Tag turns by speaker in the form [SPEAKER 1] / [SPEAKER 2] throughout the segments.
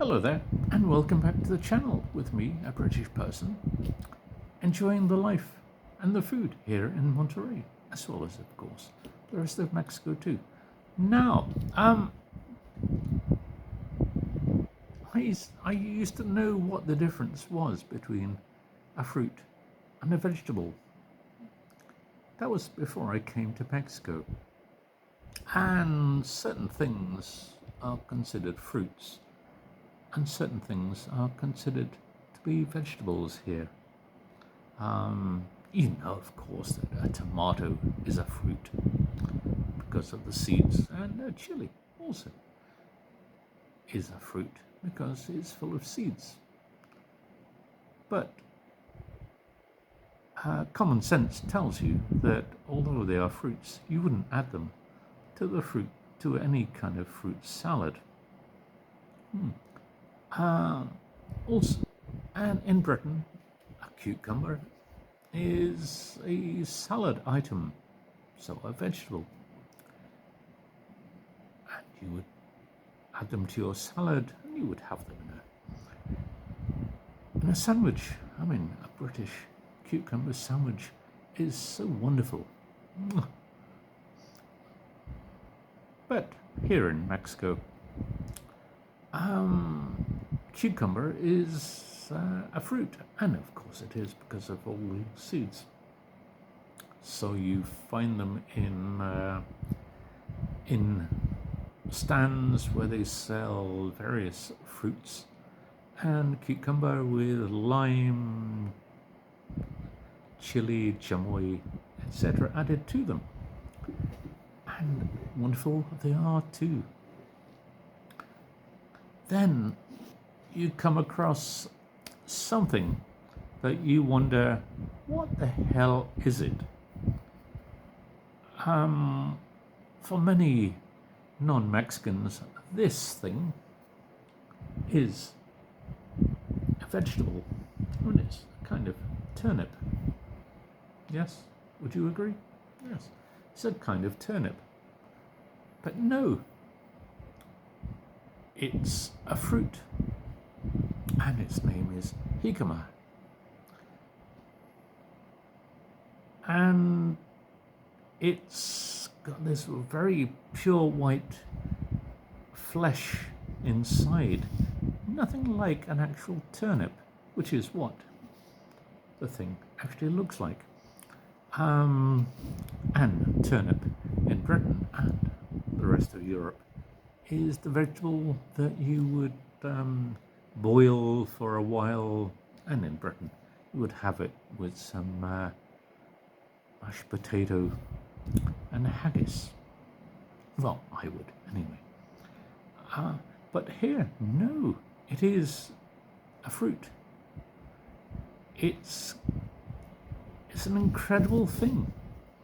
[SPEAKER 1] Hello there, and welcome back to the channel with me, a British person, enjoying the life and the food here in Monterey, as well as, of course, the rest of Mexico too. Now, I used to know what the difference was between a fruit and a vegetable. That was before I came to Mexico. And certain things are considered fruits, and certain things are considered to be vegetables here. You know, of course, that a tomato is a fruit because of the seeds, and a chili also is a fruit because it's full of seeds. But common sense tells you that although they are fruits, you wouldn't add them to any kind of fruit salad. Also, and in Britain, a cucumber is a salad item, so a vegetable. And you would add them to your salad, and you would have them in a sandwich. I mean, a British cucumber sandwich is so wonderful. But here in Mexico, cucumber is a fruit, and of course it is because of all the seeds. So you find them in stands where they sell various fruits, and cucumber with lime, chili, chamoy, etc. added to them. And wonderful they are too. Then you come across something that you wonder, what the hell is it? For many non-Mexicans, this thing is a vegetable. And it's a kind of turnip. Yes? Would you agree? Yes. It's a kind of turnip. But no, it's a fruit, and its name is jicama. And it's got this very pure white flesh inside, nothing like an actual turnip, which is what the thing actually looks like. And turnip in Britain and the rest of Europe is the vegetable that you would boil for a while, and in Britain you would have it with some mashed potato and haggis. Well, I would anyway. But here, no, it is a fruit. It's an incredible thing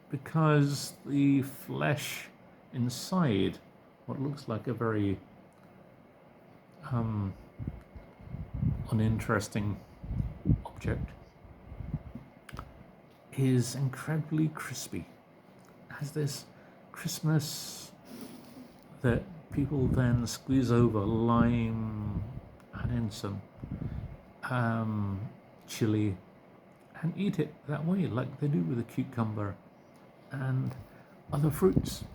[SPEAKER 1] because the flesh inside what looks like a very uninteresting object is incredibly crispy. It has this crispness that people then squeeze over lime, add in some chili, and eat it that way, like they do with a cucumber and other fruits.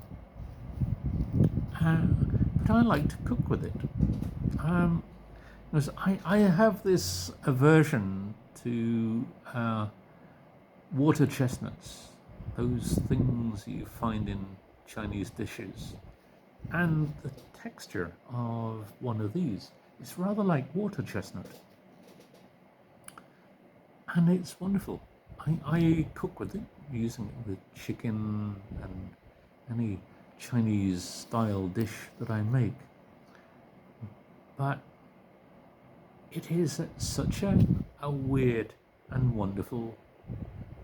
[SPEAKER 1] But I like to cook with it. Because I have this aversion to water chestnuts, those things you find in Chinese dishes. And the texture of one of these is rather like water chestnut. And it's wonderful. I cook with it, using it with chicken and any Chinese style dish that I make. But it is such a weird and wonderful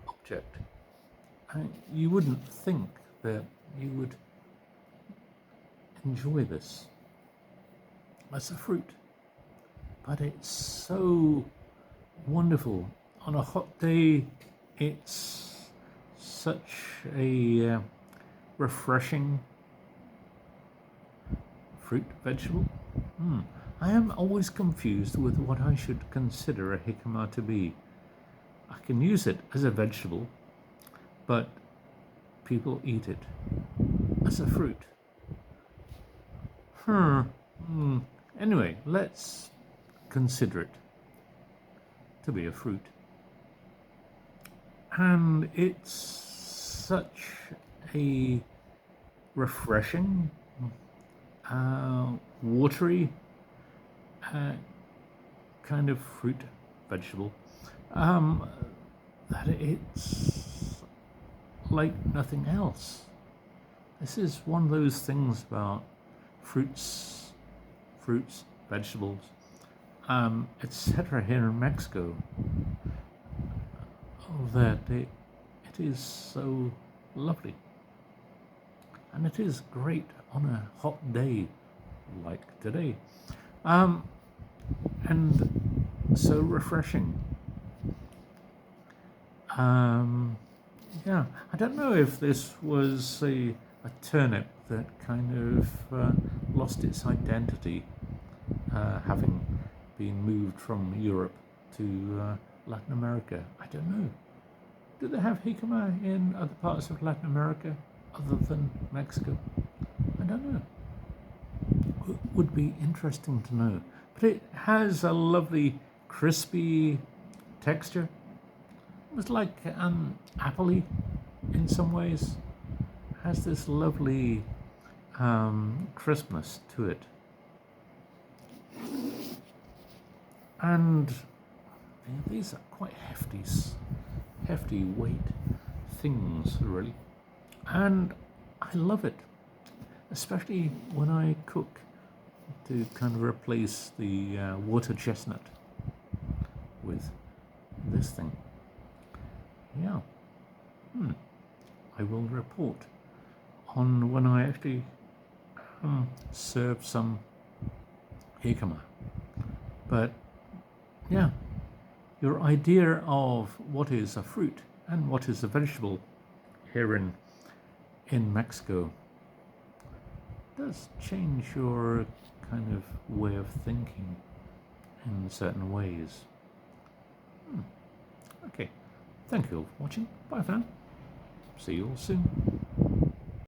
[SPEAKER 1] object. You wouldn't think that you would enjoy this as a fruit, but it's so wonderful. On a hot day, it's such a refreshing fruit, vegetable. I am always confused with what I should consider a jicama to be. I can use it as a vegetable, but people eat it as a fruit. Anyway, let's consider it to be a fruit. And it's such a refreshing, watery kind of fruit, vegetable, that it's like nothing else. This is one of those things about fruits, vegetables, etc. here in Mexico, that it is so lovely. And it is great on a hot day like today. And so refreshing. Yeah, I don't know if this was a turnip that kind of lost its identity, having been moved from Europe to Latin America. I don't know. Do they have jicama in other parts of Latin America other than Mexico? I don't know. It would be interesting to know. But it has a lovely crispy texture. It was like apple-y in some ways. It has this lovely crispness to it. And these are quite hefty weight things, really. And I love it, especially when I cook, to kind of replace the water chestnut with this thing. Yeah. I will report on when I actually serve some jicama. But yeah, your idea of what is a fruit and what is a vegetable here in Mexico does change your kind of way of thinking in certain ways. Okay, thank you all for watching. Bye for now. See you all soon.